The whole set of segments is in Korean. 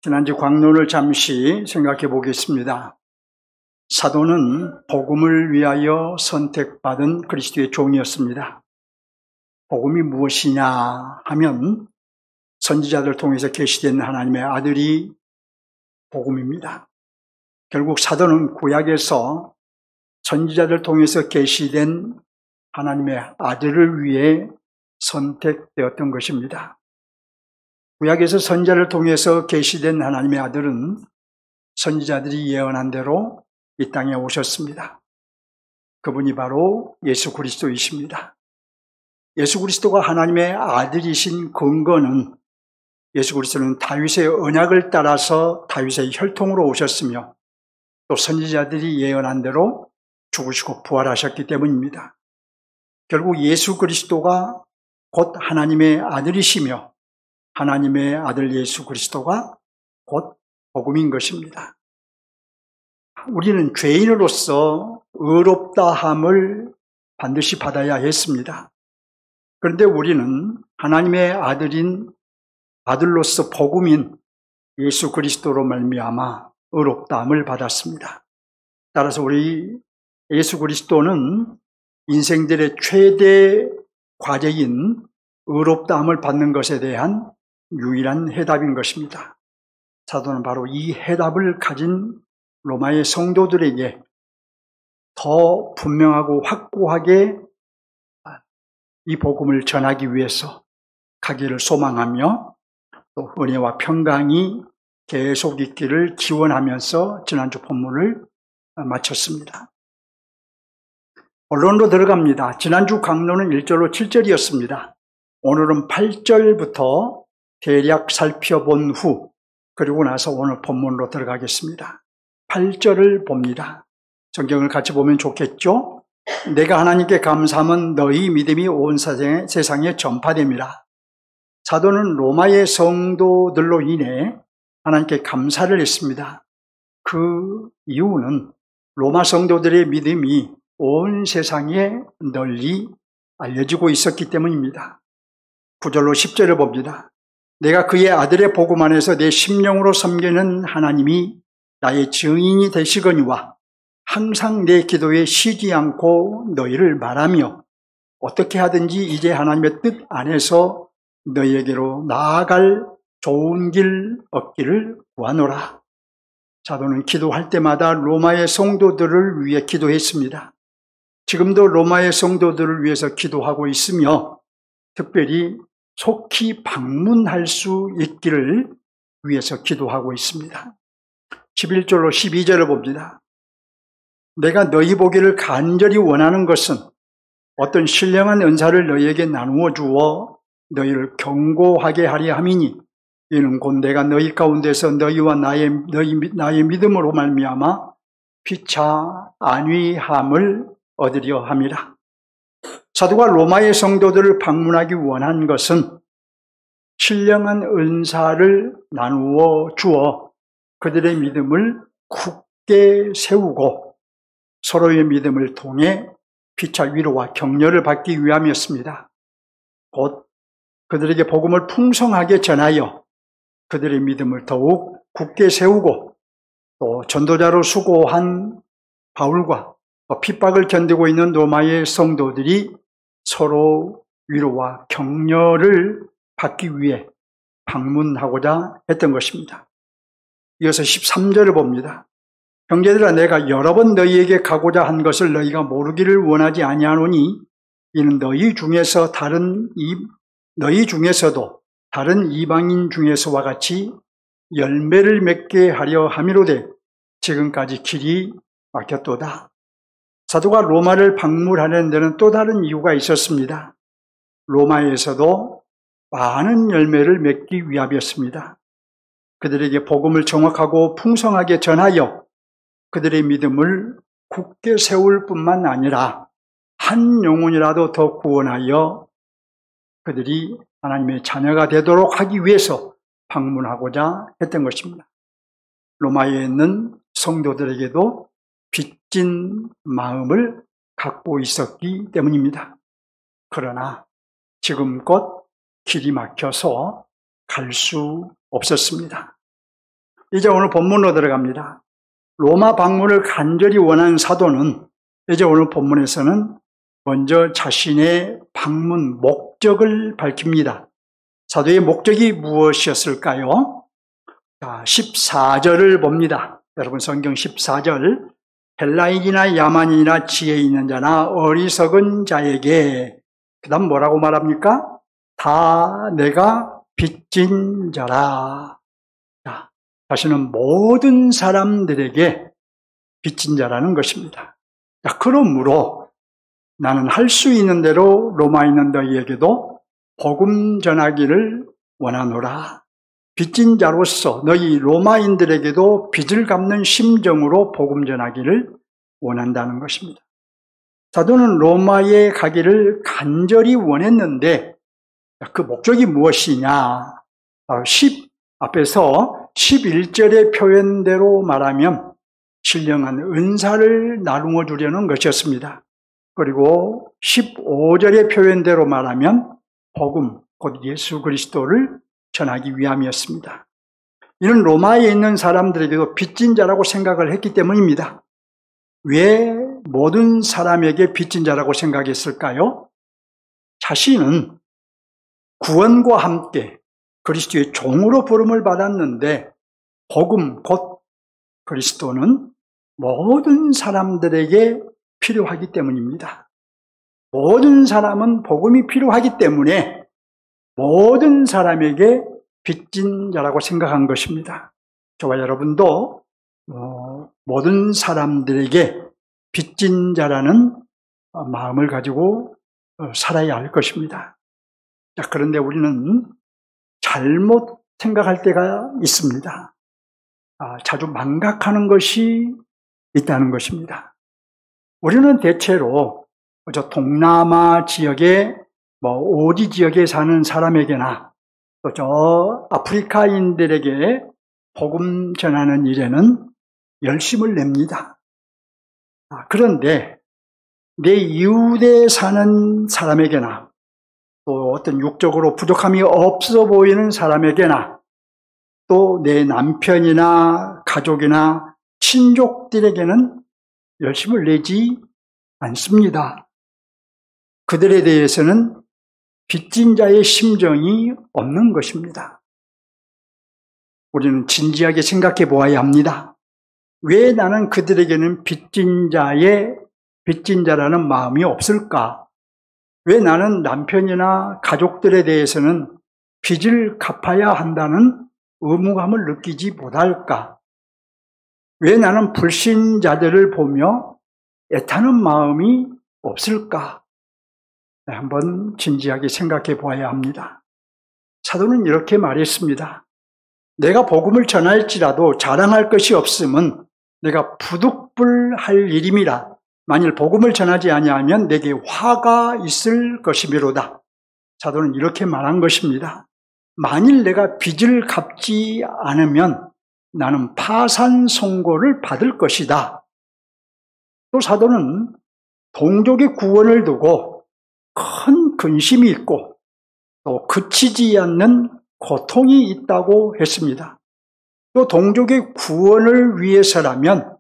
지난주 광론을 잠시 생각해 보겠습니다. 사도는 복음을 위하여 선택받은 그리스도의 종이었습니다. 복음이 무엇이냐 하면 선지자들 통해서 계시된 하나님의 아들이 복음입니다. 결국 사도는 구약에서 선지자들 통해서 계시된 하나님의 아들을 위해 선택되었던 것입니다. 구약에서 선지자를 통해서 계시된 하나님의 아들은 선지자들이 예언한 대로 이 땅에 오셨습니다. 그분이 바로 예수 그리스도이십니다. 예수 그리스도가 하나님의 아들이신 근거는 예수 그리스도는 다윗의 언약을 따라서 다윗의 혈통으로 오셨으며 또 선지자들이 예언한 대로 죽으시고 부활하셨기 때문입니다. 결국 예수 그리스도가 곧 하나님의 아들이시며 하나님의 아들 예수 그리스도가 곧 복음인 것입니다. 우리는 죄인으로서 의롭다함을 반드시 받아야 했습니다. 그런데 우리는 하나님의 아들로서 복음인 예수 그리스도로 말미암아 의롭다함을 받았습니다. 따라서 우리 예수 그리스도는 인생들의 최대 과제인 의롭다함을 받는 것에 대한 유일한 해답인 것입니다. 사도는 바로 이 해답을 가진 로마의 성도들에게 더 분명하고 확고하게 이 복음을 전하기 위해서 가기를 소망하며 또 은혜와 평강이 계속 있기를 기원하면서 지난주 본문을 마쳤습니다. 본론으로 들어갑니다. 지난주 강론은 1절로 7절이었습니다. 오늘은 8절부터 대략 살펴본 후 그리고 나서 오늘 본문으로 들어가겠습니다. 8절을 봅니다. 성경을 같이 보면 좋겠죠? 내가 하나님께 감사함은 너희 믿음이 온 세상에 전파됨이라. 사도는 로마의 성도들로 인해 하나님께 감사를 했습니다. 그 이유는 로마 성도들의 믿음이 온 세상에 널리 알려지고 있었기 때문입니다. 9절로 10절을 봅니다. 내가 그의 아들의 복음 안에서 내 심령으로 섬기는 하나님이 나의 증인이 되시거니와 항상 내 기도에 쉬지 않고 너희를 말하며 어떻게 하든지 이제 하나님의 뜻 안에서 너희에게로 나아갈 좋은 길 얻기를 구하노라. 사도는 기도할 때마다 로마의 성도들을 위해 기도했습니다. 지금도 로마의 성도들을 위해서 기도하고 있으며 특별히 속히 방문할 수 있기를 위해서 기도하고 있습니다. 11절로 12절을 봅니다. 내가 너희 보기를 간절히 원하는 것은 어떤 신령한 은사를 너희에게 나누어 주어 너희를 경고하게 하려 함이니 이는 곧 내가 너희 가운데서 너희와 나의 믿음으로 말미암아 피차 안위함을 얻으려 함이라. 사도가 로마의 성도들을 방문하기 원한 것은 신령한 은사를 나누어 주어 그들의 믿음을 굳게 세우고 서로의 믿음을 통해 피차 위로와 격려를 받기 위함이었습니다. 곧 그들에게 복음을 풍성하게 전하여 그들의 믿음을 더욱 굳게 세우고 또 전도자로 수고한 바울과 핍박을 견디고 있는 로마의 성도들이 서로 위로와 격려를 받기 위해 방문하고자 했던 것입니다. 이어서 13절을 봅니다. 형제들아 내가 여러 번 너희에게 가고자 한 것을 너희가 모르기를 원하지 아니하노니 이는 너희 중에서도 다른 이방인 중에서와 같이 열매를 맺게 하려 함이로되 지금까지 길이 막혔도다. 사도가 로마를 방문하는 데는 또 다른 이유가 있었습니다. 로마에서도 많은 열매를 맺기 위함이었습니다. 그들에게 복음을 정확하고 풍성하게 전하여 그들의 믿음을 굳게 세울 뿐만 아니라 한 영혼이라도 더 구원하여 그들이 하나님의 자녀가 되도록 하기 위해서 방문하고자 했던 것입니다. 로마에 있는 성도들에게도 빚진 마음을 갖고 있었기 때문입니다. 그러나 지금껏 길이 막혀서 갈 수 없었습니다. 이제 오늘 본문으로 들어갑니다. 로마 방문을 간절히 원한 사도는 이제 오늘 본문에서는 먼저 자신의 방문 목적을 밝힙니다. 사도의 목적이 무엇이었을까요? 자, 14절을 봅니다. 여러분 성경 14절. 헬라인이나 야만인이나 지혜 있는 자나 어리석은 자에게 그 다음 뭐라고 말합니까? 다 내가 빚진 자라. 자, 자신은 모든 사람들에게 빚진 자라는 것입니다. 자, 그러므로 나는 할 수 있는 대로 로마에 있는 너희에게도 복음 전하기를 원하노라. 빚진 자로서 너희 로마인들에게도 빚을 갚는 심정으로 복음 전하기를 원한다는 것입니다. 사도는 로마에 가기를 간절히 원했는데 그 목적이 무엇이냐? 앞에서 11절의 표현대로 말하면 신령한 은사를 나누어 주려는 것이었습니다. 그리고 15절의 표현대로 말하면 복음, 곧 예수 그리스도를 전하기 위함이었습니다. 이는 로마에 있는 사람들에게도 빚진 자라고 생각을 했기 때문입니다. 왜 모든 사람에게 빚진 자라고 생각했을까요? 자신은 구원과 함께 그리스도의 종으로 부름을 받았는데 복음, 곧 그리스도는 모든 사람들에게 필요하기 때문입니다. 모든 사람은 복음이 필요하기 때문에 모든 사람에게 빚진 자라고 생각한 것입니다. 저와 여러분도 모든 사람들에게 빚진 자라는 마음을 가지고 살아야 할 것입니다. 자, 그런데 우리는 잘못 생각할 때가 있습니다. 자주 망각하는 것이 있다는 것입니다. 우리는 대체로 저 동남아 지역에 오디 지역에 사는 사람에게나 또 저 아프리카인들에게 복음 전하는 일에는 열심을 냅니다. 그런데 내 이웃에 사는 사람에게나 또 어떤 육적으로 부족함이 없어 보이는 사람에게나 또 내 남편이나 가족이나 친족들에게는 열심을 내지 않습니다. 그들에 대해서는 빚진 자의 심정이 없는 것입니다. 우리는 진지하게 생각해 보아야 합니다. 왜 나는 그들에게는 빚진 자라는 마음이 없을까? 왜 나는 남편이나 가족들에 대해서는 빚을 갚아야 한다는 의무감을 느끼지 못할까? 왜 나는 불신자들을 보며 애타는 마음이 없을까? 한번 진지하게 생각해 보아야 합니다. 사도는 이렇게 말했습니다. 내가 복음을 전할지라도 자랑할 것이 없음은 내가 부득불할 일임이라. 만일 복음을 전하지 아니하면 내게 화가 있을 것이미로다. 사도는 이렇게 말한 것입니다. 만일 내가 빚을 갚지 않으면 나는 파산 선고를 받을 것이다. 또 사도는 동족의 구원을 두고 큰 근심이 있고 또 그치지 않는 고통이 있다고 했습니다. 또 동족의 구원을 위해서라면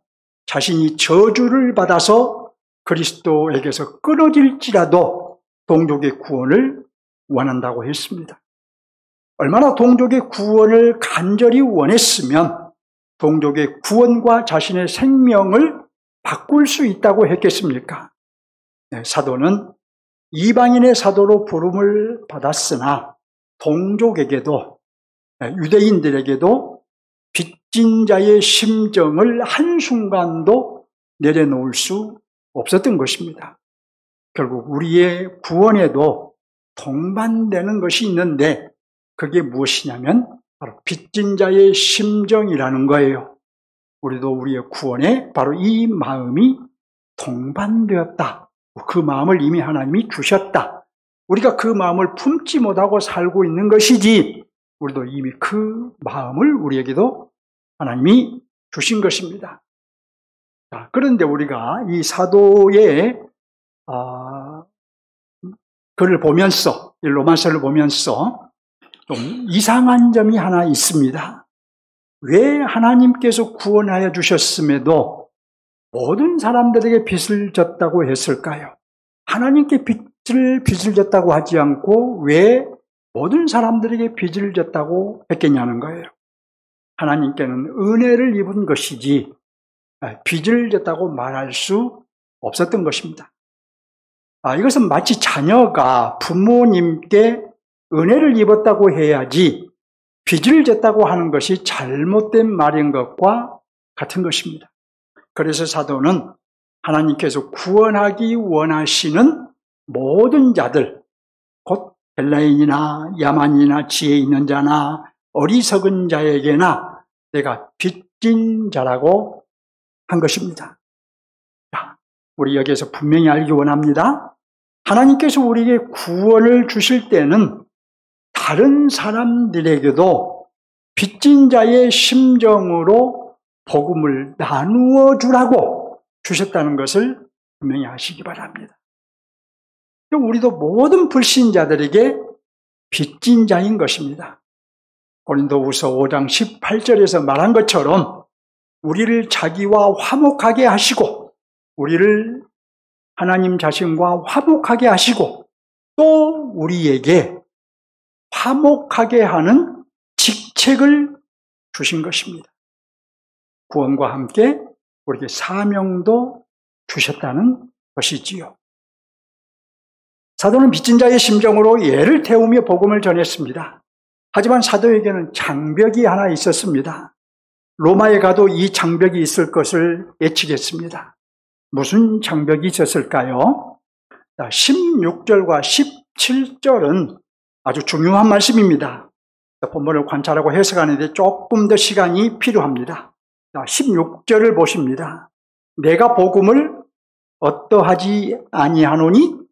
자신이 저주를 받아서 그리스도에게서 끊어질지라도 동족의 구원을 원한다고 했습니다. 얼마나 동족의 구원을 간절히 원했으면 동족의 구원과 자신의 생명을 바꿀 수 있다고 했겠습니까? 사도는 이방인의 사도로 부름을 받았으나 동족에게도 유대인들에게도 빚진 자의 심정을 한순간도 내려놓을 수 없었던 것입니다. 결국 우리의 구원에도 동반되는 것이 있는데 그게 무엇이냐면 바로 빚진 자의 심정이라는 거예요. 우리도 우리의 구원에 바로 이 마음이 동반되었다. 그 마음을 이미 하나님이 주셨다. 우리가 그 마음을 품지 못하고 살고 있는 것이지 우리도 이미 그 마음을 우리에게도 하나님이 주신 것입니다. 자, 그런데 우리가 이 사도의 글을 보면서, 이 로마서를 보면서 좀 이상한 점이 하나 있습니다. 왜 하나님께서 구원하여 주셨음에도 모든 사람들에게 빚을 졌다고 했을까요? 하나님께 빚을 졌다고 하지 않고 왜 모든 사람들에게 빚을 졌다고 했겠냐는 거예요. 하나님께는 은혜를 입은 것이지 빚을 졌다고 말할 수 없었던 것입니다. 이것은 마치 자녀가 부모님께 은혜를 입었다고 해야지 빚을 졌다고 하는 것이 잘못된 말인 것과 같은 것입니다. 그래서 사도는 하나님께서 구원하기 원하시는 모든 자들, 곧 헬라인이나 야만이나 지혜 있는 자나 어리석은 자에게나 내가 빚진 자라고 한 것입니다. 우리 여기에서 분명히 알기 원합니다. 하나님께서 우리에게 구원을 주실 때는 다른 사람들에게도 빚진 자의 심정으로 복음을 나누어 주라고 주셨다는 것을 분명히 아시기 바랍니다. 우리도 모든 불신자들에게 빚진 자인 것입니다. 고린도후서 5장 18절에서 말한 것처럼 우리를 자기와 화목하게 하시고 우리를 하나님 자신과 화목하게 하시고 또 우리에게 화목하게 하는 직책을 주신 것입니다. 구원과 함께 우리에게 사명도 주셨다는 것이지요. 사도는 빚진 자의 심정으로 예를 태우며 복음을 전했습니다. 하지만 사도에게는 장벽이 하나 있었습니다. 로마에 가도 이 장벽이 있을 것을 예측했습니다. 무슨 장벽이 있었을까요? 16절과 17절은 아주 중요한 말씀입니다. 본문을 관찰하고 해석하는데 조금 더 시간이 필요합니다. 16절을 보십니다. 내가 복음을 어떠하지 아니하노니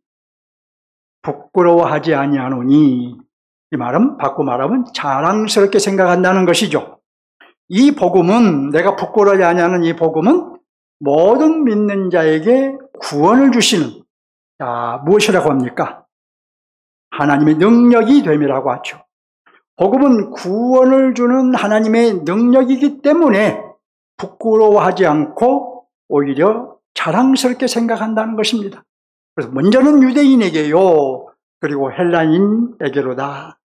부끄러워하지 아니하노니, 이 말은 바꿔 말하면 자랑스럽게 생각한다는 것이죠. 이 복음은, 내가 부끄러워하지 아니하는 이 복음은 모든 믿는 자에게 구원을 주시는, 무엇이라고 합니까? 하나님의 능력이 됨이라고 하죠. 복음은 구원을 주는 하나님의 능력이기 때문에 부끄러워하지 않고 오히려 자랑스럽게 생각한다는 것입니다. 그래서 먼저는 유대인에게요, 그리고 헬라인에게로다.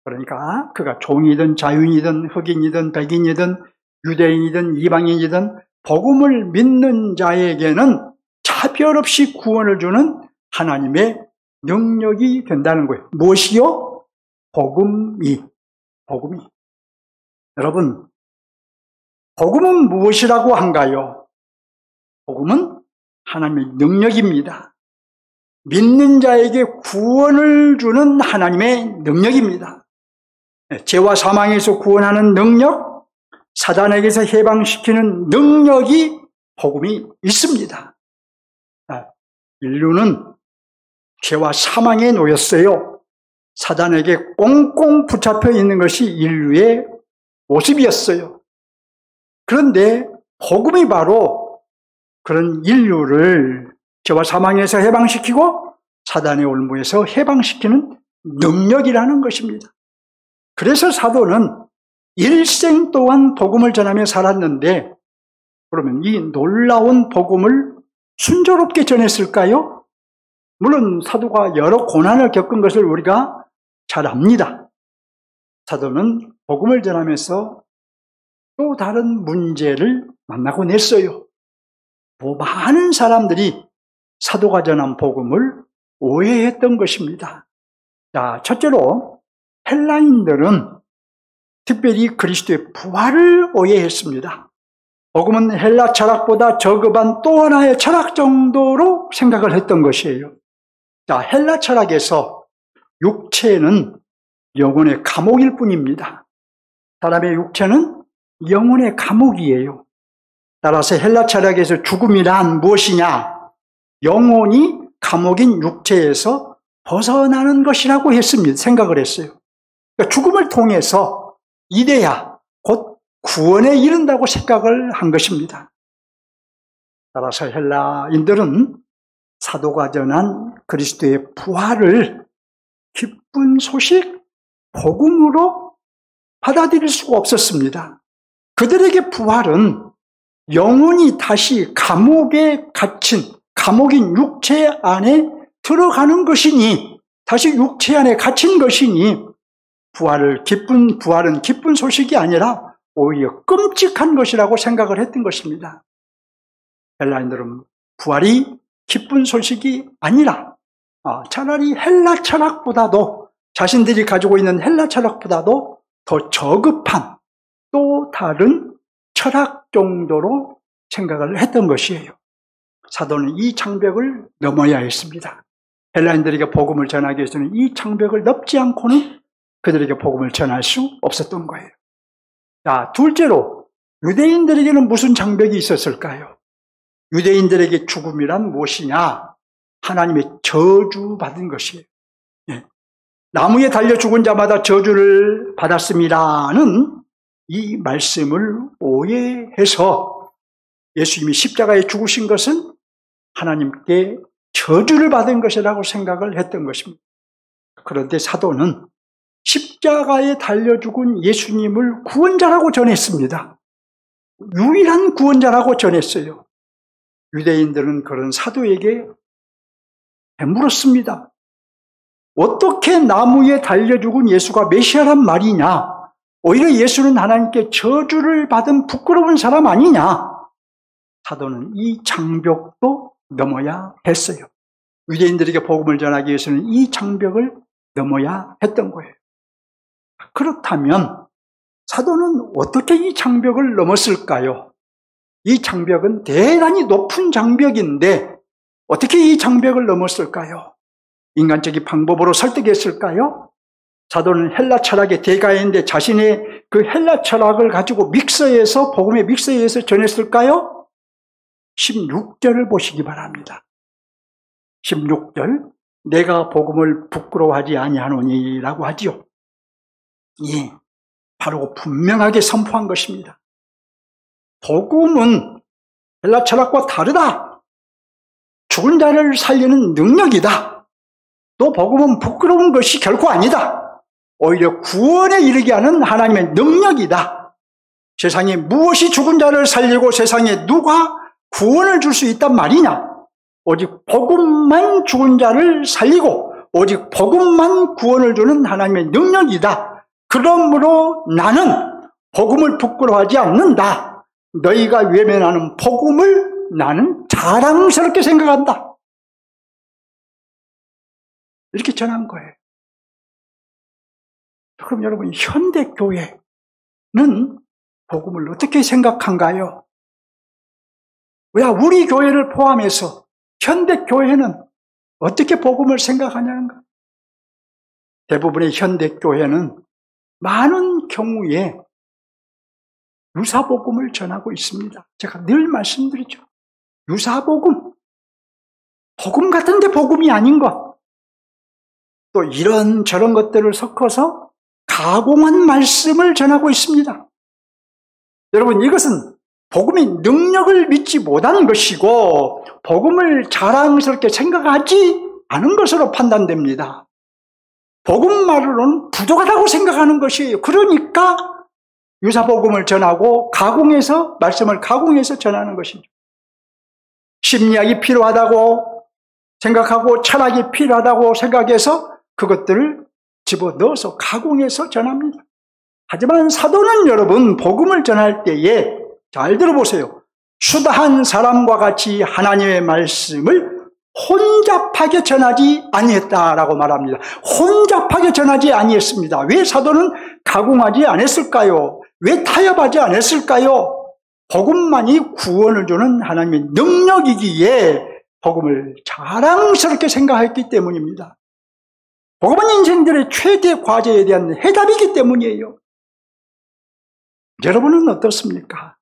그러니까 그가 종이든 자유인이든 흑인이든 백인이든 유대인이든 이방인이든 복음을 믿는 자에게는 차별 없이 구원을 주는 하나님의 능력이 된다는 거예요. 무엇이요? 복음이. 여러분, 복음은 무엇이라고 한가요? 복음은 하나님의 능력입니다. 믿는 자에게 구원을 주는 하나님의 능력입니다. 죄와 사망에서 구원하는 능력, 사단에게서 해방시키는 능력이 복음이 있습니다. 인류는 죄와 사망에 놓였어요. 사단에게 꽁꽁 붙잡혀 있는 것이 인류의 모습이었어요. 그런데 복음이 바로 그런 인류를 죄와 사망에서 해방시키고 사단의 올무에서 해방시키는 능력이라는 것입니다. 그래서 사도는 일생 동안 복음을 전하며 살았는데, 그러면 이 놀라운 복음을 순조롭게 전했을까요? 물론 사도가 여러 고난을 겪은 것을 우리가 잘 압니다. 사도는 복음을 전하면서 또 다른 문제를 만나곤 했어요. 많은 사람들이 사도가 전한 복음을 오해했던 것입니다. 자, 첫째로 헬라인들은 특별히 그리스도의 부활을 오해했습니다. 복음은 헬라 철학보다 저급한 또 하나의 철학 정도로 생각을 했던 것이에요. 자, 헬라 철학에서 육체는 영혼의 감옥일 뿐입니다. 사람의 육체는 영혼의 감옥이에요. 따라서 헬라 철학에서 죽음이란 무엇이냐? 영혼이 감옥인 육체에서 벗어나는 것이라고 했습니다. 생각을 했어요. 그러니까 죽음을 통해서 이래야 곧 구원에 이른다고 생각을 한 것입니다. 따라서 헬라인들은 사도가 전한 그리스도의 부활을 기쁜 소식, 복음으로 받아들일 수가 없었습니다. 그들에게 부활은 영혼이 다시 감옥인 육체 안에 들어가는 것이니, 다시 육체 안에 갇힌 것이니, 부활은 기쁜 소식이 아니라 오히려 끔찍한 것이라고 생각을 했던 것입니다. 헬라인들은 부활이 기쁜 소식이 아니라 차라리 헬라 철학보다도, 자신들이 가지고 있는 헬라 철학보다도 더 저급한 또 다른 철학 정도로 생각을 했던 것이에요. 사도는 이 장벽을 넘어야 했습니다. 헬라인들에게 복음을 전하기 위해서는 이 장벽을 넘지 않고는 그들에게 복음을 전할 수 없었던 거예요. 자, 둘째로 유대인들에게는 무슨 장벽이 있었을까요? 유대인들에게 죽음이란 무엇이냐? 하나님의 저주받은 것이에요. 예. 나무에 달려 죽은 자마다 저주를 받았습니다는 이 말씀을 오해해서 예수님이 십자가에 죽으신 것은 하나님께 저주를 받은 것이라고 생각을 했던 것입니다. 그런데 사도는 십자가에 달려 죽은 예수님을 구원자라고 전했습니다. 유일한 구원자라고 전했어요. 유대인들은 그런 사도에게 물었습니다. 어떻게 나무에 달려 죽은 예수가 메시아란 말이냐? 오히려 예수는 하나님께 저주를 받은 부끄러운 사람 아니냐? 사도는 이 장벽도 넘어야 했어요. 유대인들에게 복음을 전하기 위해서는 이 장벽을 넘어야 했던 거예요. 그렇다면 사도는 어떻게 이 장벽을 넘었을까요? 이 장벽은 대단히 높은 장벽인데 어떻게 이 장벽을 넘었을까요? 인간적인 방법으로 설득했을까요? 사도는 헬라 철학의 대가인데 자신의 그 헬라 철학을 가지고 복음의 믹서에서 전했을까요? 16절을 보시기 바랍니다. 16절, 내가 복음을 부끄러워하지 아니하노니 라고 하지요. 예, 바로 분명하게 선포한 것입니다. 복음은 헬라 철학과 다르다. 죽은 자를 살리는 능력이다. 또 복음은 부끄러운 것이 결코 아니다. 오히려 구원에 이르게 하는 하나님의 능력이다. 세상에 무엇이 죽은 자를 살리고 세상에 누가 구원을 줄 수 있단 말이냐? 오직 복음만 죽은 자를 살리고 오직 복음만 구원을 주는 하나님의 능력이다. 그러므로 나는 복음을 부끄러워하지 않는다. 너희가 외면하는 복음을 나는 자랑스럽게 생각한다. 이렇게 전한 거예요. 그럼 여러분, 현대교회는 복음을 어떻게 생각한가요? 왜 우리 교회를 포함해서 현대교회는 어떻게 복음을 생각하냐는 거예요. 대부분의 현대교회는 많은 경우에 유사복음을 전하고 있습니다. 제가 늘 말씀드리죠. 유사복음, 복음 같은데 복음이 아닌 것, 또 이런저런 것들을 섞어서 가공한 말씀을 전하고 있습니다. 여러분, 이것은 복음의 능력을 믿지 못하는 것이고 복음을 자랑스럽게 생각하지 않은 것으로 판단됩니다. 복음만으로는 부족하다고 생각하는 것이에요. 그러니까 유사복음을 전하고 말씀을 가공해서 전하는 것이죠. 심리학이 필요하다고 생각하고 철학이 필요하다고 생각해서 그것들을 집어넣어서 가공해서 전합니다. 하지만 사도는 여러분, 복음을 전할 때에 잘 들어보세요. 수다한 사람과 같이 하나님의 말씀을 혼잡하게 전하지 아니했다라고 말합니다. 혼잡하게 전하지 아니했습니다. 왜 사도는 가공하지 않았을까요? 왜 타협하지 않았을까요? 복음만이 구원을 주는 하나님의 능력이기에 복음을 자랑스럽게 생각했기 때문입니다. 복음은 인생들의 최대 과제에 대한 해답이기 때문이에요. 여러분은 어떻습니까?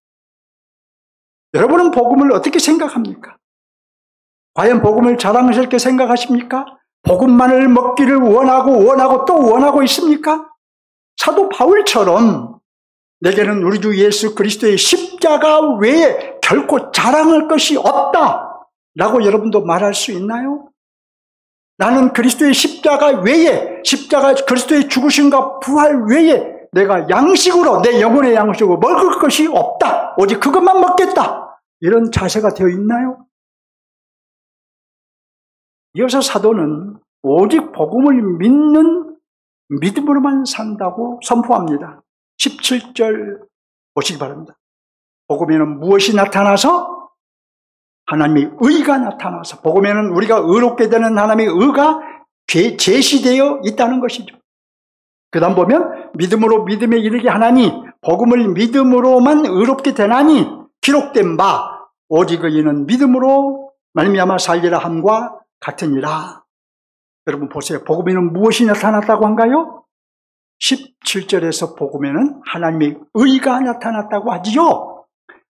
여러분은 복음을 어떻게 생각합니까? 과연 복음을 자랑스럽게 생각하십니까? 복음만을 먹기를 원하고 또 원하고 있습니까? 사도 바울처럼 내게는 우리 주 예수 그리스도의 십자가 외에 결코 자랑할 것이 없다 라고 여러분도 말할 수 있나요? 나는 그리스도의 십자가 외에, 그리스도의 죽으심과 부활 외에 내가 양식으로, 내 영혼의 양식으로 먹을 것이 없다. 오직 그것만 먹겠다. 이런 자세가 되어 있나요? 이어서 사도는 오직 복음을 믿는 믿음으로만 산다고 선포합니다. 17절 보시기 바랍니다. 복음에는 무엇이 나타나서? 하나님의 의가 나타나서, 복음에는 우리가 의롭게 되는 하나님의 의가 제시되어 있다는 것이죠. 그 다음 보면 믿음으로 믿음에 이르게 하나니 복음을 믿음으로만 의롭게 되나니 기록된 바 오직 이는 믿음으로 말미암아 살리라 함과 같으니라. 여러분 보세요. 복음에는 무엇이 나타났다고 한가요? 17절에서 복음에는 하나님의 의가 나타났다고 하지요.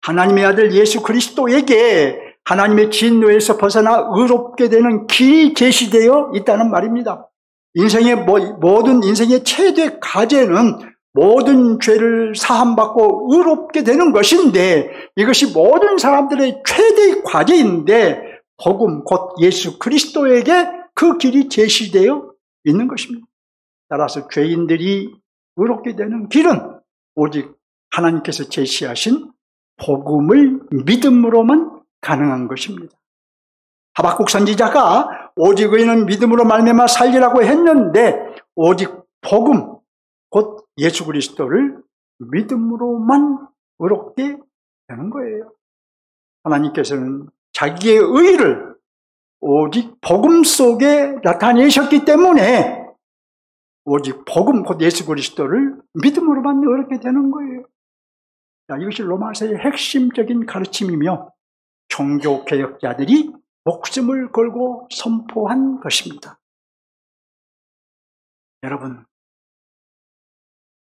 하나님의 아들 예수 그리스도에게 하나님의 진노에서 벗어나 의롭게 되는 길이 제시되어 있다는 말입니다. 모든 인생의 최대 과제는 모든 죄를 사함받고 의롭게 되는 것인데, 이것이 모든 사람들의 최대의 과제인데 복음 곧 예수 그리스도에게 그 길이 제시되어 있는 것입니다. 따라서 죄인들이 의롭게 되는 길은 오직 하나님께서 제시하신 복음을 믿음으로만 가능한 것입니다. 하박국 선지자가 오직 의인은 믿음으로 말미암아 살리라고 했는데 오직 복음 곧 예수 그리스도를 믿음으로만 의롭게 되는 거예요. 하나님께서는 자기의 의를 오직 복음 속에 나타내셨기 때문에 오직 복음 곧 예수 그리스도를 믿음으로만 의롭게 되는 거예요. 자, 이것이 로마서의 핵심적인 가르침이며 종교개혁자들이 목숨을 걸고 선포한 것입니다.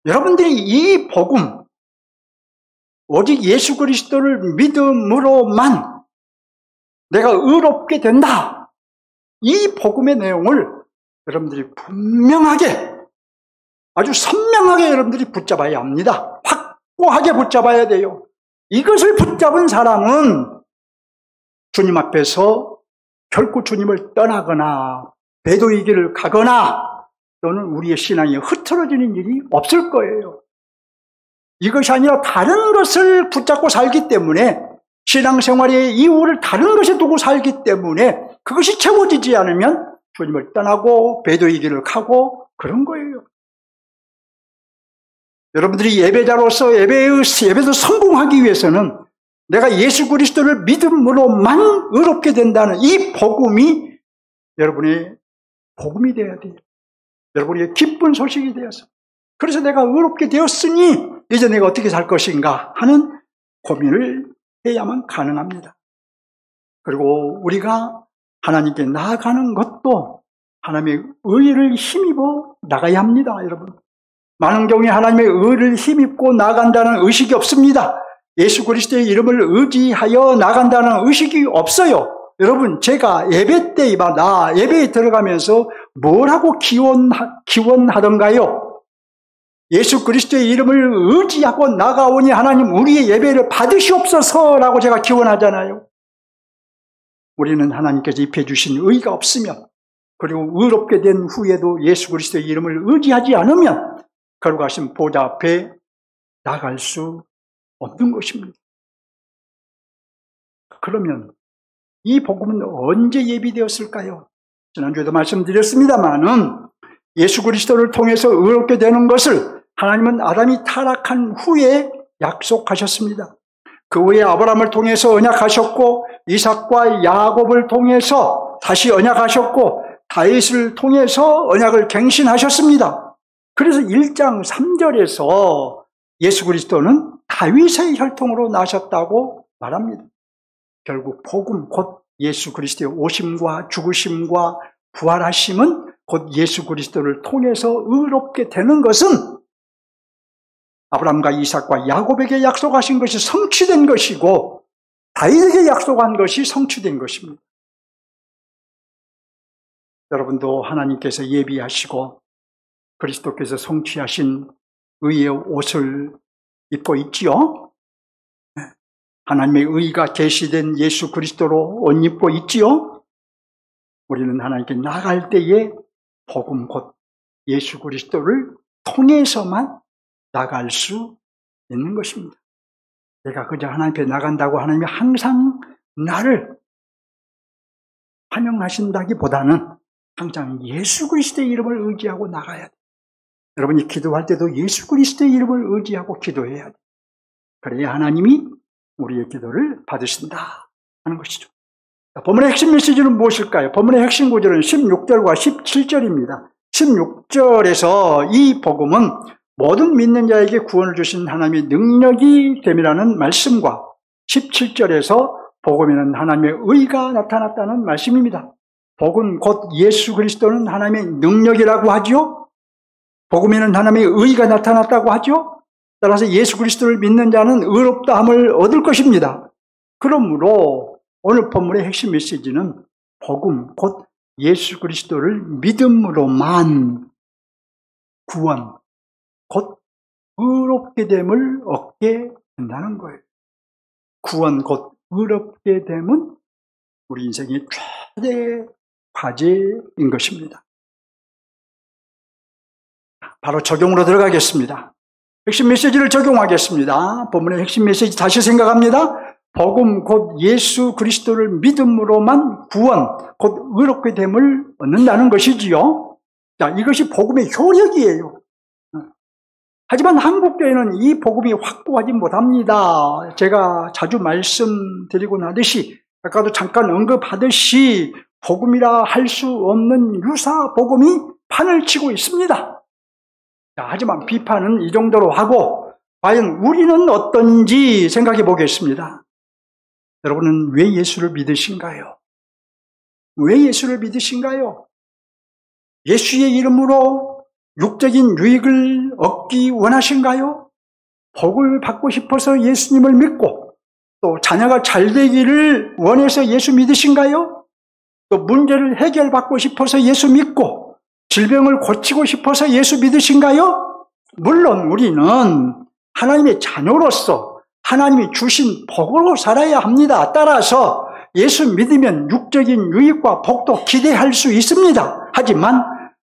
여러분들이 이 복음, 오직 예수 그리스도를 믿음으로만 내가 의롭게 된다. 이 복음의 내용을 여러분들이 분명하게, 아주 선명하게 여러분들이 붙잡아야 합니다. 확고하게 붙잡아야 돼요. 이것을 붙잡은 사람은 주님 앞에서 결코 주님을 떠나거나 배도의 길을 가거나 또는 우리의 신앙이 흐트러지는 일이 없을 거예요. 이것이 아니라 다른 것을 붙잡고 살기 때문에, 신앙생활의 이유를 다른 것에 두고 살기 때문에 그것이 채워지지 않으면 주님을 떠나고 배도의 길을 가고 그런 거예요. 여러분들이 예배자로서 예배도 성공하기 위해서는 내가 예수 그리스도를 믿음으로만 의롭게 된다는 이 복음이 여러분의 복음이 되어야 돼요. 여러분의 기쁜 소식이 되어서, 그래서 내가 의롭게 되었으니 이제 내가 어떻게 살 것인가 하는 고민을 해야만 가능합니다. 그리고 우리가 하나님께 나아가는 것도 하나님의 의를 힘입어 나가야 합니다. 여러분, 많은 경우에 하나님의 의를 힘입고 나간다는 의식이 없습니다. 예수 그리스도의 이름을 의지하여 나간다는 의식이 없어요. 여러분, 제가 예배 때마다 예배에 들어가면서 뭐라고 기원하던가요? 예수 그리스도의 이름을 의지하고 나가오니 하나님 우리의 예배를 받으시옵소서라고 제가 기원하잖아요. 우리는 하나님께서 입혀주신 의가 없으면, 그리고 의롭게 된 후에도 예수 그리스도의 이름을 의지하지 않으면 거룩하신 보좌 앞에 나갈 수 없는 것입니다. 그러면 이 복음은 언제 예비되었을까요? 지난주에도 말씀드렸습니다마는 예수 그리스도를 통해서 의롭게 되는 것을 하나님은 아담이 타락한 후에 약속하셨습니다. 그 후에 아브라함을 통해서 언약하셨고, 이삭과 야곱을 통해서 다시 언약하셨고, 다윗을 통해서 언약을 갱신하셨습니다. 그래서 1장 3절에서 예수 그리스도는 다윗의 혈통으로 나셨다고 말합니다. 결국 복음 곧 예수 그리스도의 오심과 죽으심과 부활하심은 곧 예수 그리스도를 통해서 의롭게 되는 것은 아브라함과 이삭과 야곱에게 약속하신 것이 성취된 것이고 다윗에게 약속한 것이 성취된 것입니다. 여러분도 하나님께서 예비하시고 그리스도께서 성취하신 의의 옷을 입고 있지요? 하나님의 의가 계시된 예수 그리스도로 옷 입고 있지요? 우리는 하나님께 나갈 때에 복음 곧 예수 그리스도를 통해서만 나갈 수 있는 것입니다. 내가 그저 하나님 앞에 나간다고 하나님이 항상 나를 환영하신다기보다는 항상 예수 그리스도의 이름을 의지하고 나가야 돼. 여러분이 기도할 때도 예수 그리스도의 이름을 의지하고 기도해야 돼. 그래야 하나님이 우리의 기도를 받으신다 하는 것이죠. 본문의 핵심 메시지는 무엇일까요? 본문의 핵심 구절은 16절과 17절입니다. 16절에서 이 복음은 모든 믿는 자에게 구원을 주신 하나님의 능력이 됨이라는 말씀과 17절에서 복음에는 하나님의 의가 나타났다는 말씀입니다. 복음 곧 예수 그리스도는 하나님의 능력이라고 하죠. 복음에는 하나님의 의가 나타났다고 하죠. 따라서 예수 그리스도를 믿는 자는 의롭다함을 얻을 것입니다. 그러므로 오늘 본문의 핵심 메시지는 복음 곧 예수 그리스도를 믿음으로만 구원 곧 의롭게 됨을 얻게 된다는 거예요. 구원 곧 의롭게 됨은 우리 인생의 최대 과제인 것입니다. 바로 적용으로 들어가겠습니다. 핵심 메시지를 적용하겠습니다. 본문의 핵심 메시지 다시 생각합니다. 복음 곧 예수 그리스도를 믿음으로만 구원 곧 의롭게 됨을 얻는다는 것이지요. 자, 이것이 복음의 효력이에요. 하지만 한국교회는 이 복음이 확고하지 못합니다. 제가 자주 말씀드리고 나듯이 아까도 잠깐 언급하듯이 복음이라 할 수 없는 유사 복음이 판을 치고 있습니다. 자, 하지만 비판은 이 정도로 하고 과연 우리는 어떤지 생각해 보겠습니다. 여러분은 왜 예수를 믿으신가요? 왜 예수를 믿으신가요? 예수의 이름으로 육적인 유익을 얻기 원하신가요? 복을 받고 싶어서 예수님을 믿고 또 자녀가 잘 되기를 원해서 예수 믿으신가요? 또 문제를 해결받고 싶어서 예수 믿고 질병을 고치고 싶어서 예수 믿으신가요? 물론 우리는 하나님의 자녀로서 하나님이 주신 복으로 살아야 합니다. 따라서 예수 믿으면 육적인 유익과 복도 기대할 수 있습니다. 하지만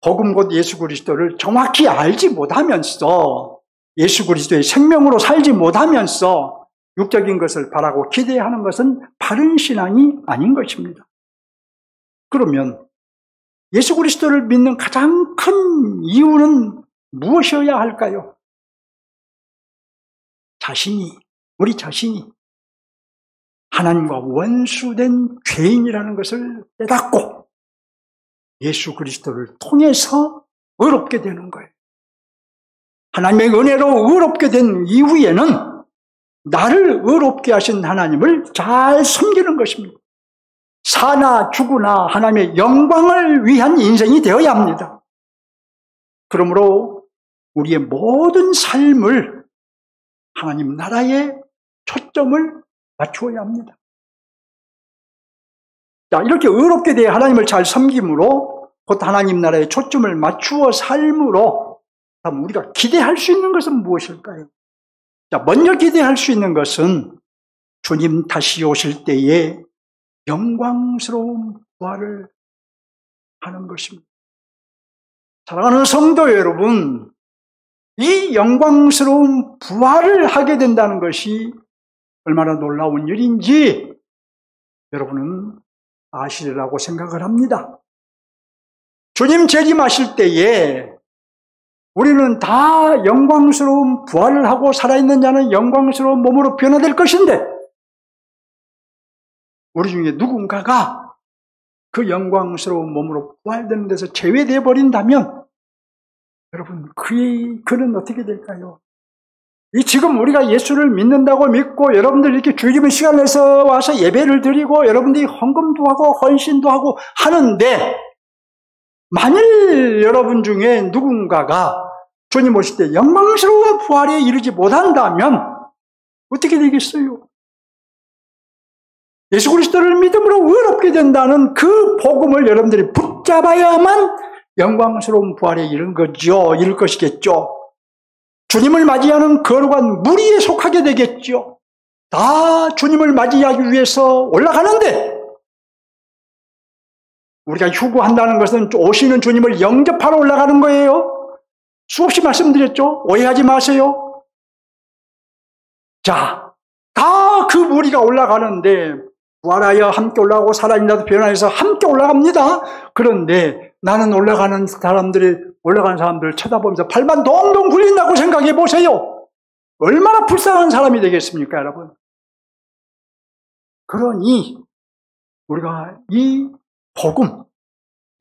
복음 곧 예수 그리스도를 정확히 알지 못하면서 예수 그리스도의 생명으로 살지 못하면서 육적인 것을 바라고 기대하는 것은 바른 신앙이 아닌 것입니다. 그러면 예수 그리스도를 믿는 가장 큰 이유는 무엇이어야 할까요? 우리 자신이 하나님과 원수된 죄인이라는 것을 깨닫고 예수 그리스도를 통해서 의롭게 되는 거예요. 하나님의 은혜로 의롭게 된 이후에는 나를 의롭게 하신 하나님을 잘 섬기는 것입니다. 사나 죽으나 하나님의 영광을 위한 인생이 되어야 합니다. 그러므로 우리의 모든 삶을 하나님 나라에 초점을 맞추어야 합니다. 자, 이렇게 의롭게 되어 하나님을 잘 섬김으로 곧 하나님 나라에 초점을 맞추어 삶으로 우리가 기대할 수 있는 것은 무엇일까요? 자, 먼저 기대할 수 있는 것은 주님 다시 오실 때에 영광스러운 부활을 하는 것입니다. 사랑하는 성도 여러분, 이 영광스러운 부활을 하게 된다는 것이 얼마나 놀라운 일인지 여러분은 아시리라고 생각을 합니다. 주님 재림하실 때에 우리는 다 영광스러운 부활을 하고 살아있는 자는 영광스러운 몸으로 변화될 것인데 우리 중에 누군가가 그 영광스러운 몸으로 부활되는 데서 제외되어 버린다면 여러분 그는 어떻게 될까요? 지금 우리가 예수를 믿는다고 믿고 여러분들 이렇게 주일이면 시간 내서 와서 예배를 드리고 여러분들이 헌금도 하고 헌신도 하고 하는데 만일 여러분 중에 누군가가 주님 오실 때 영광스러운 부활에 이르지 못한다면 어떻게 되겠어요? 예수 그리스도를 믿음으로 의롭게 된다는 그 복음을 여러분들이 붙잡아야만 영광스러운 부활에 이를 것이겠죠. 주님을 맞이하는 거룩한 무리에 속하게 되겠죠. 다 주님을 맞이하기 위해서 올라가는데 우리가 휴구한다는 것은 오시는 주님을 영접하러 올라가는 거예요. 수없이 말씀드렸죠. 오해하지 마세요. 자, 다 그 무리가 올라가는데 부활하여 함께 올라가고 살아있는 자도 변화해서 함께 올라갑니다. 그런데 나는 올라가는 사람들 쳐다보면서 발만 동동 굴린다고 생각해 보세요. 얼마나 불쌍한 사람이 되겠습니까, 여러분? 그러니 우리가 이 복음,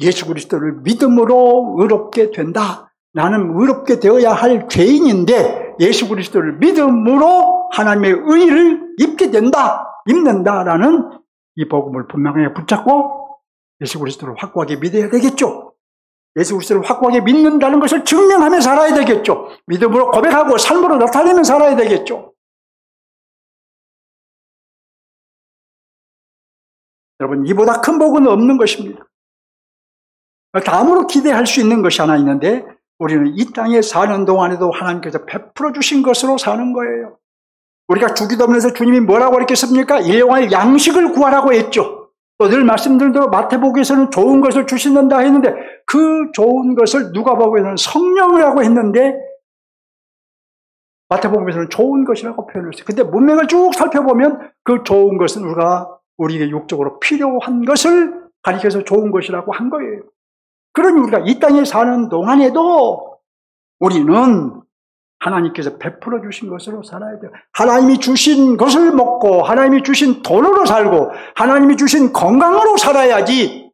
예수 그리스도를 믿음으로 의롭게 된다. 나는 의롭게 되어야 할 죄인인데 예수 그리스도를 믿음으로 하나님의 의를 입게 된다, 입는다라는 이 복음을 분명하게 붙잡고 예수 그리스도를 확고하게 믿어야 되겠죠. 예수 그리스도를 확고하게 믿는다는 것을 증명하며 살아야 되겠죠. 믿음으로 고백하고 삶으로 나타내며 살아야 되겠죠. 여러분, 이보다 큰 복은 없는 것입니다. 다음으로 기대할 수 있는 것이 하나 있는데 우리는 이 땅에 사는 동안에도 하나님께서 베풀어 주신 것으로 사는 거예요. 우리가 주기도문에서 주님이 뭐라고 했겠습니까? 일용할 양식을 구하라고 했죠. 또 늘 말씀드린 대로 마태복음에서는 좋은 것을 주신다 했는데 그 좋은 것을 누가복음에서는 성령이라고 했는데 마태복음에서는 좋은 것이라고 표현을 했어요. 근데 문맥을 쭉 살펴보면 그 좋은 것은 우리에게 육적으로 필요한 것을 가리켜서 좋은 것이라고 한 거예요. 그러니 우리가 이 땅에 사는 동안에도 우리는 하나님께서 베풀어 주신 것으로 살아야 돼요. 하나님이 주신 것을 먹고 하나님이 주신 돈으로 살고 하나님이 주신 건강으로 살아야지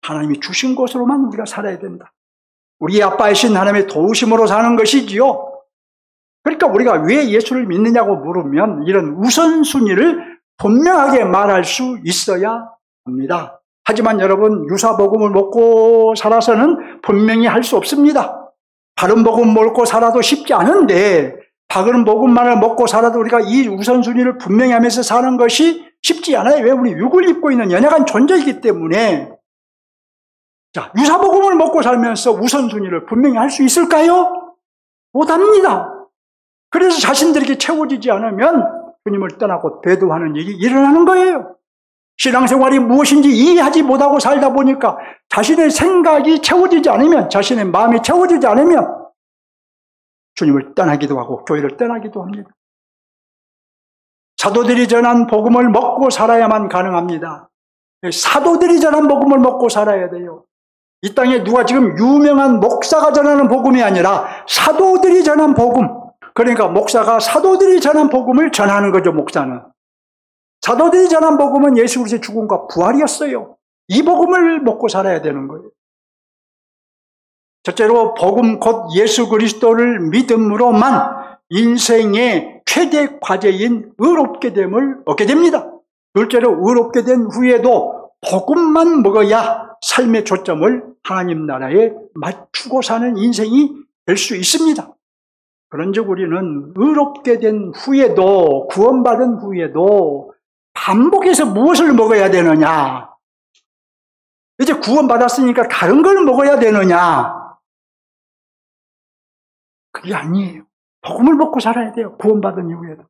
하나님이 주신 것으로만 우리가 살아야 된다. 우리 아빠이신 하나님의 도우심으로 사는 것이지요. 그러니까 우리가 왜 예수를 믿느냐고 물으면 이런 우선순위를 분명하게 말할 수 있어야 합니다. 하지만 여러분, 유사복음을 먹고 살아서는 분명히 할 수 없습니다. 바른 복음 먹고 살아도 쉽지 않은데 바른 복음만을 먹고 살아도 우리가 이 우선순위를 분명히 하면서 사는 것이 쉽지 않아요. 왜? 우리 육을 입고 있는 연약한 존재이기 때문에. 자, 유사복음을 먹고 살면서 우선순위를 분명히 할 수 있을까요? 못합니다. 그래서 자신들에게 채워지지 않으면 주님을 떠나고 배도하는 일이 일어나는 거예요. 신앙생활이 무엇인지 이해하지 못하고 살다 보니까 자신의 생각이 채워지지 않으면, 자신의 마음이 채워지지 않으면 주님을 떠나기도 하고 교회를 떠나기도 합니다. 사도들이 전한 복음을 먹고 살아야만 가능합니다. 사도들이 전한 복음을 먹고 살아야 돼요. 이 땅에 누가 지금 유명한 목사가 전하는 복음이 아니라 사도들이 전한 복음. 그러니까 목사가 사도들이 전한 복음을 전하는 거죠, 목사는. 사도들이 전한 복음은 예수 그리스도의 죽음과 부활이었어요. 이 복음을 먹고 살아야 되는 거예요. 첫째로 복음 곧 예수 그리스도를 믿음으로만 인생의 최대 과제인 의롭게 됨을 얻게 됩니다. 둘째로 의롭게 된 후에도 복음만 먹어야 삶의 초점을 하나님 나라에 맞추고 사는 인생이 될 수 있습니다. 그런즉 우리는 의롭게 된 후에도, 구원받은 후에도 반복해서 무엇을 먹어야 되느냐? 이제 구원받았으니까 다른 걸 먹어야 되느냐? 그게 아니에요. 복음을 먹고 살아야 돼요. 구원받은 이후에도.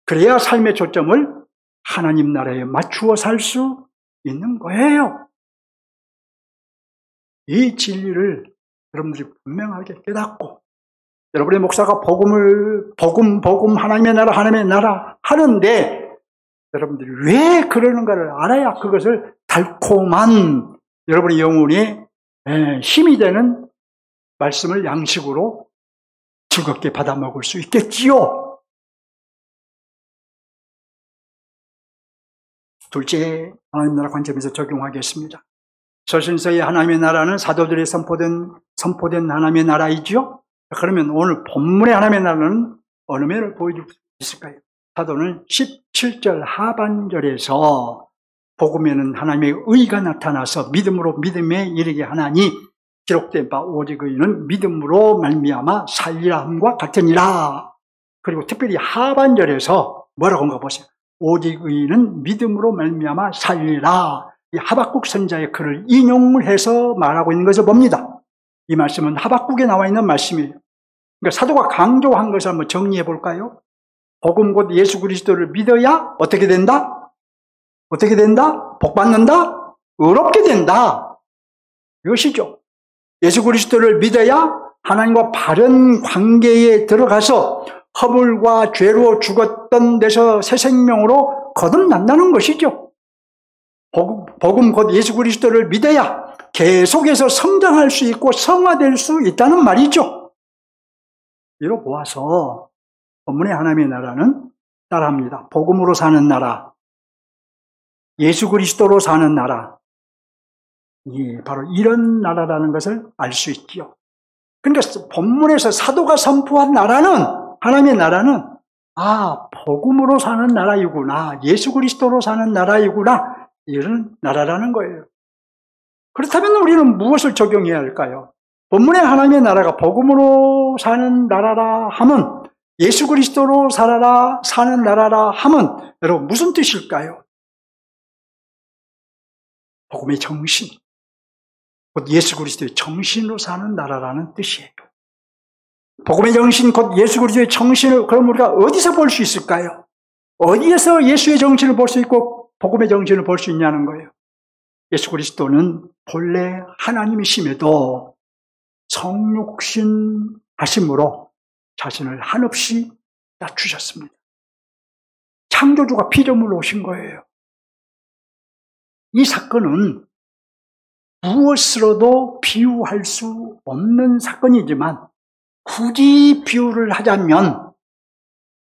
그래야 삶의 초점을 하나님 나라에 맞추어 살 수 있는 거예요. 이 진리를 여러분들이 분명하게 깨닫고, 여러분의 목사가 복음, 하나님의 나라 하는데 여러분들이 왜 그러는가를 알아야 그것을 달콤한 여러분의 영혼에 힘이 되는 말씀을 양식으로 즐겁게 받아 먹을 수 있겠지요. 둘째, 하나님 나라 관점에서 적용하겠습니다. 서신서의 하나님의 나라는 사도들이 선포된 하나님의 나라이지요. 그러면 오늘 본문의 하나님의 나라는 어느 면을 보여줄 수 있을까요? 사도는 17절 하반절에서 복음에는 하나님의 의가 나타나서 믿음으로 믿음에 이르게 하나니 기록된 바 오직 의는 믿음으로 말미암아 살리라 함과 같으니라. 그리고 특별히 하반절에서 뭐라고 한가 보세요. 오직 의는 믿음으로 말미암아 살리라. 이 하박국 선자의 글을 인용을 해서 말하고 있는 것을 봅니다. 이 말씀은 하박국에 나와 있는 말씀이에요. 그러니까 사도가 강조한 것을 한번 정리해 볼까요? 복음 곧 예수 그리스도를 믿어야 어떻게 된다? 어떻게 된다? 복 받는다? 의롭게 된다. 이것이죠. 예수 그리스도를 믿어야 하나님과 바른 관계에 들어가서 허물과 죄로 죽었던 데서 새 생명으로 거듭난다는 것이죠. 복음 곧 예수 그리스도를 믿어야 계속해서 성장할 수 있고 성화될 수 있다는 말이죠. 이로 보아서 본문의 하나님의 나라는 따라합니다. 복음으로 사는 나라, 예수 그리스도로 사는 나라, 바로 이런 나라라는 것을 알 수 있지요. 그러니까 본문에서 사도가 선포한 나라는, 하나님의 나라는 복음으로 사는 나라이구나, 예수 그리스도로 사는 나라이구나, 이런 나라라는 거예요. 그렇다면 우리는 무엇을 적용해야 할까요? 본문의 하나님의 나라가 복음으로 사는 나라라 하면, 예수 그리스도로 살아라 사는 나라라 하면 여러분 무슨 뜻일까요? 복음의 정신, 곧 예수 그리스도의 정신으로 사는 나라라는 뜻이에요. 복음의 정신, 곧 예수 그리스도의 정신을 그럼 우리가 어디서 볼 수 있을까요? 어디에서 예수의 정신을 볼 수 있고 복음의 정신을 볼 수 있냐는 거예요. 예수 그리스도는 본래 하나님이심에도 성육신 하심으로 자신을 한없이 낮추셨습니다. 창조주가 피조물로 오신 거예요. 이 사건은 무엇으로도 비유할 수 없는 사건이지만 굳이 비유를 하자면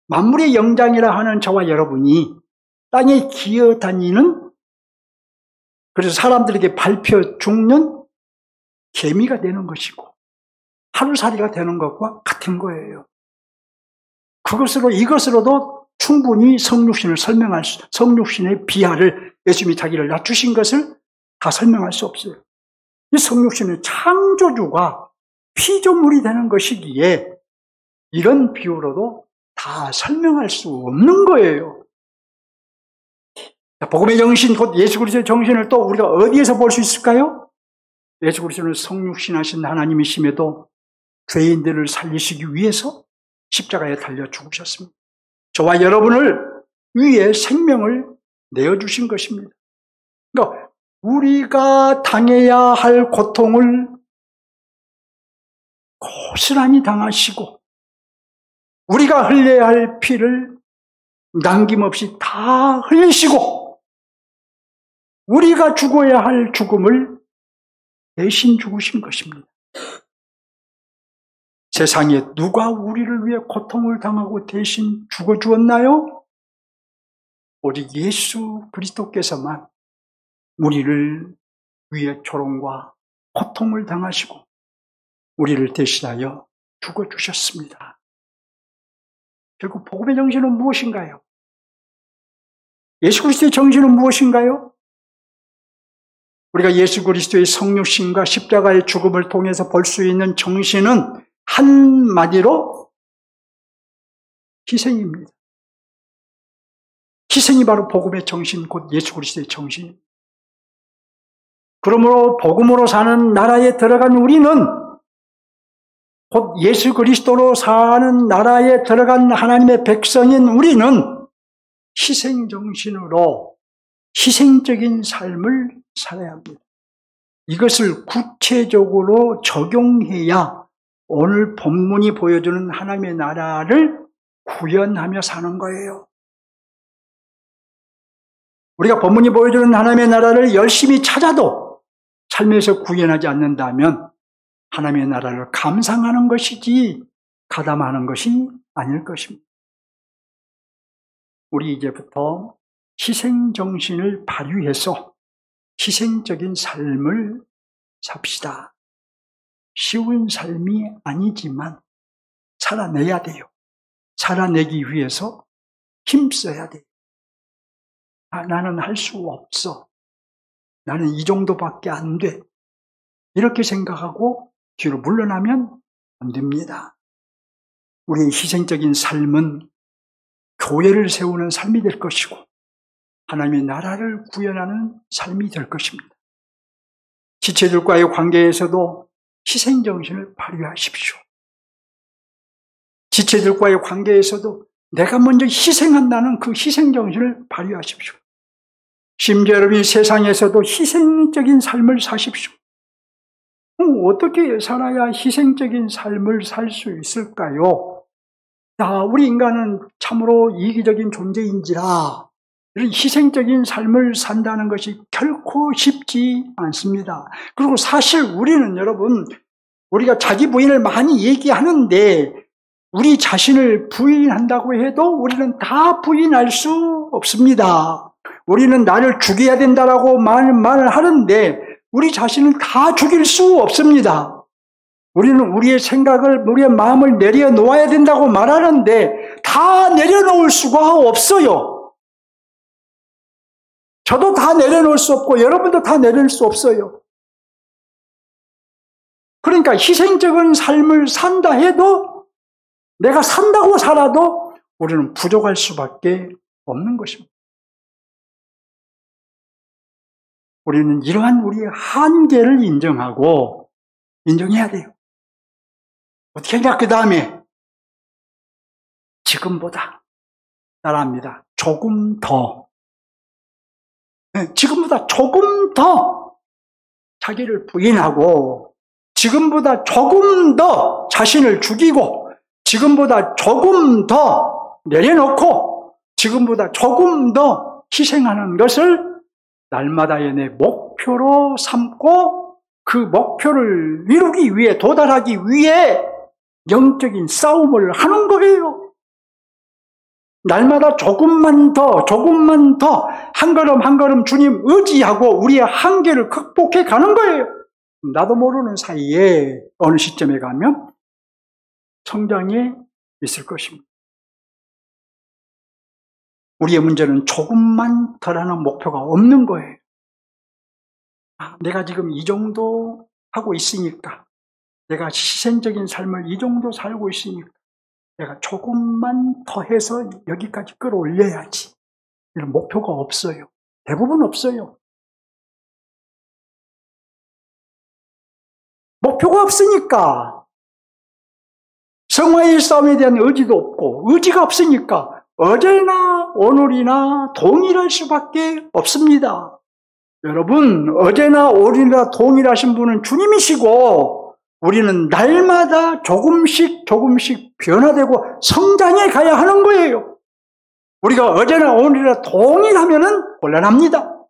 만물의 영장이라 하는 저와 여러분이 땅에 기어다니는, 그래서 사람들에게 밟혀 죽는 개미가 되는 것이고 하루살이가 되는 것과 같은 거예요. 이것으로도 충분히 성육신을 성육신의 비하를, 예수님이 자기를 낮추신 것을 다 설명할 수 없어요. 이 성육신은 창조주가 피조물이 되는 것이기에 이런 비유로도 다 설명할 수 없는 거예요. 복음의 정신, 곧 예수 그리스도의 정신을 또 우리가 어디에서 볼 수 있을까요? 예수 그리스도는 성육신하신 하나님이심에도 죄인들을 살리시기 위해서 십자가에 달려 죽으셨습니다. 저와 여러분을 위해 생명을 내어주신 것입니다. 그러니까 우리가 당해야 할 고통을 고스란히 당하시고 우리가 흘려야 할 피를 남김없이 다 흘리시고 우리가 죽어야 할 죽음을 대신 죽으신 것입니다. 세상에 누가 우리를 위해 고통을 당하고 대신 죽어 주었나요? 오직 예수 그리스도께서만 우리를 위해 조롱과 고통을 당하시고 우리를 대신하여 죽어 주셨습니다. 결국 복음의 정신은 무엇인가요? 예수 그리스도의 정신은 무엇인가요? 우리가 예수 그리스도의 성육신과 십자가의 죽음을 통해서 볼 수 있는 정신은 한마디로 희생입니다. 희생이 바로 복음의 정신, 곧 예수 그리스도의 정신입니다. 그러므로 복음으로 사는 나라에 들어간 우리는, 곧 예수 그리스도로 사는 나라에 들어간 하나님의 백성인 우리는 희생정신으로 희생적인 삶을 살아야 합니다. 이것을 구체적으로 적용해야 오늘 본문이 보여주는 하나님의 나라를 구현하며 사는 거예요. 우리가 본문이 보여주는 하나님의 나라를 열심히 찾아도 삶에서 구현하지 않는다면 하나님의 나라를 감상하는 것이지 가담하는 것이 아닐 것입니다. 우리 이제부터 희생정신을 발휘해서 희생적인 삶을 삽시다. 쉬운 삶이 아니지만 살아내야 돼요. 살아내기 위해서 힘써야 돼요. 나는 할 수 없어. 나는 이 정도밖에 안 돼. 이렇게 생각하고 뒤로 물러나면 안 됩니다. 우리의 희생적인 삶은 교회를 세우는 삶이 될 것이고 하나님의 나라를 구현하는 삶이 될 것입니다. 지체들과의 관계에서도 희생정신을 발휘하십시오. 지체들과의 관계에서도 내가 먼저 희생한다는 그 희생정신을 발휘하십시오. 심지어 여러분이 세상에서도 희생적인 삶을 사십시오. 어떻게 살아야 희생적인 삶을 살 수 있을까요? 우리 인간은 참으로 이기적인 존재인지라 이런 희생적인 삶을 산다는 것이 결코 쉽지 않습니다. 그리고 사실 우리는 여러분, 우리가 자기 부인을 많이 얘기하는데 우리 자신을 부인한다고 해도 우리는 다 부인할 수 없습니다. 우리는 나를 죽여야 된다라고 말을 하는데 우리 자신은 다 죽일 수 없습니다. 우리는 우리의 생각을, 우리의 마음을 내려놓아야 된다고 말하는데 다 내려놓을 수가 없어요. 저도 다 내려놓을 수 없고 여러분도 다 내려놓을 수 없어요. 그러니까 희생적인 삶을 산다 해도, 내가 산다고 살아도 우리는 부족할 수밖에 없는 것입니다. 우리는 이러한 우리의 한계를 인정해야 돼요. 어떻게 하냐, 그 다음에 지금보다 따라합니다. 조금 더, 지금보다 조금 더 자기를 부인하고, 지금보다 조금 더 자신을 죽이고, 지금보다 조금 더 내려놓고, 지금보다 조금 더 희생하는 것을 날마다의 내 목표로 삼고, 그 목표를 이루기 위해, 도달하기 위해 영적인 싸움을 하는 거예요. 날마다 조금만 더, 한 걸음 한 걸음 주님 의지하고 우리의 한계를 극복해 가는 거예요. 나도 모르는 사이에 어느 시점에 가면 성장이 있을 것입니다. 우리의 문제는 조금만 더라는 목표가 없는 거예요. 내가 지금 이 정도 하고 있으니까, 내가 희생적인 삶을 이 정도 살고 있으니까 내가 조금만 더 해서 여기까지 끌어올려야지. 이런 목표가 없어요. 대부분 없어요. 목표가 없으니까 성화의 싸움에 대한 의지도 없고, 의지가 없으니까 어제나 오늘이나 동일할 수밖에 없습니다. 여러분, 어제나 오늘이나 동일하신 분은 주님이시고, 우리는 날마다 조금씩 변화되고 성장해 가야 하는 거예요. 우리가 어제나 오늘이나 동일하면은 곤란합니다.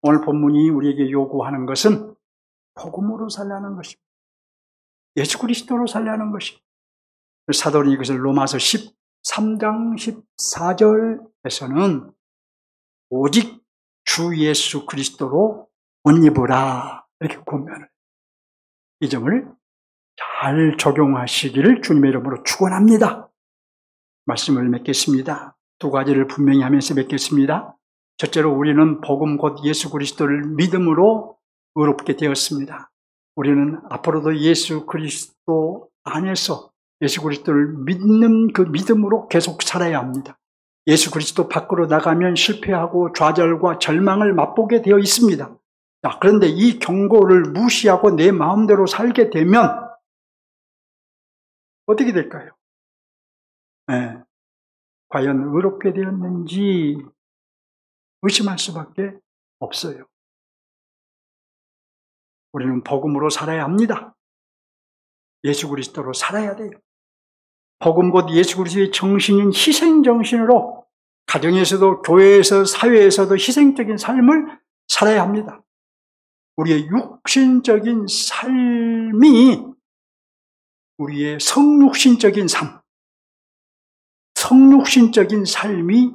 오늘 본문이 우리에게 요구하는 것은 복음으로 살라는 것입니다. 예수 그리스도로 살라는 것입니다. 사도는 이것을 로마서 13장 14절에서는 오직 주 예수 그리스도로 옷 입으라, 이렇게 권면을, 이 점을 잘 적용하시기를 주님의 이름으로 축원합니다. 말씀을 맺겠습니다. 두 가지를 분명히 하면서 맺겠습니다. 첫째로, 우리는 복음 곧 예수 그리스도를 믿음으로 의롭게 되었습니다. 우리는 앞으로도 예수 그리스도 안에서 예수 그리스도를 믿는 그 믿음으로 계속 살아야 합니다. 예수 그리스도 밖으로 나가면 실패하고 좌절과 절망을 맛보게 되어 있습니다. 그런데 이 경고를 무시하고 내 마음대로 살게 되면 어떻게 될까요? 과연 의롭게 되었는지 의심할 수밖에 없어요. 우리는 복음으로 살아야 합니다. 예수 그리스도로 살아야 돼요. 복음 곧 예수 그리스도의 정신인 희생정신으로 가정에서도 교회에서 사회에서도 희생적인 삶을 살아야 합니다. 우리의 육신적인 삶이 우리의 성육신적인 삶이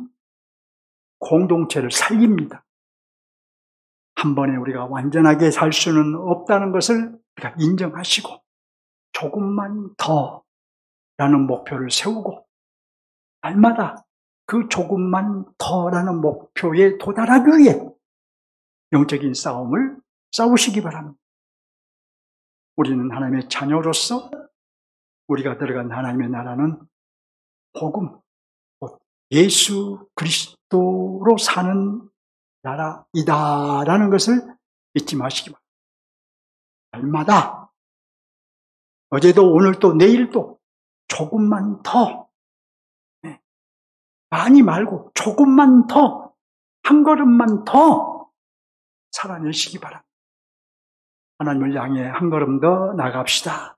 공동체를 살립니다. 한 번에 우리가 완전하게 살 수는 없다는 것을 우리가 인정하시고 조금만 더라는 목표를 세우고 날마다 그 조금만 더라는 목표에 도달하기 위해 영적인 싸움을 싸우시기 바랍니다. 우리는 하나님의 자녀로서 우리가 들어간 하나님의 나라는 복음, 예수 그리스도로 사는 나라이다라는 것을 잊지 마시기 바랍니다. 날마다, 어제도 오늘도 내일도 조금만 더, 많이 말고 조금만 더, 한 걸음만 더 살아내시기 바랍니다. 하나님을 향해 한 걸음 더 나갑시다.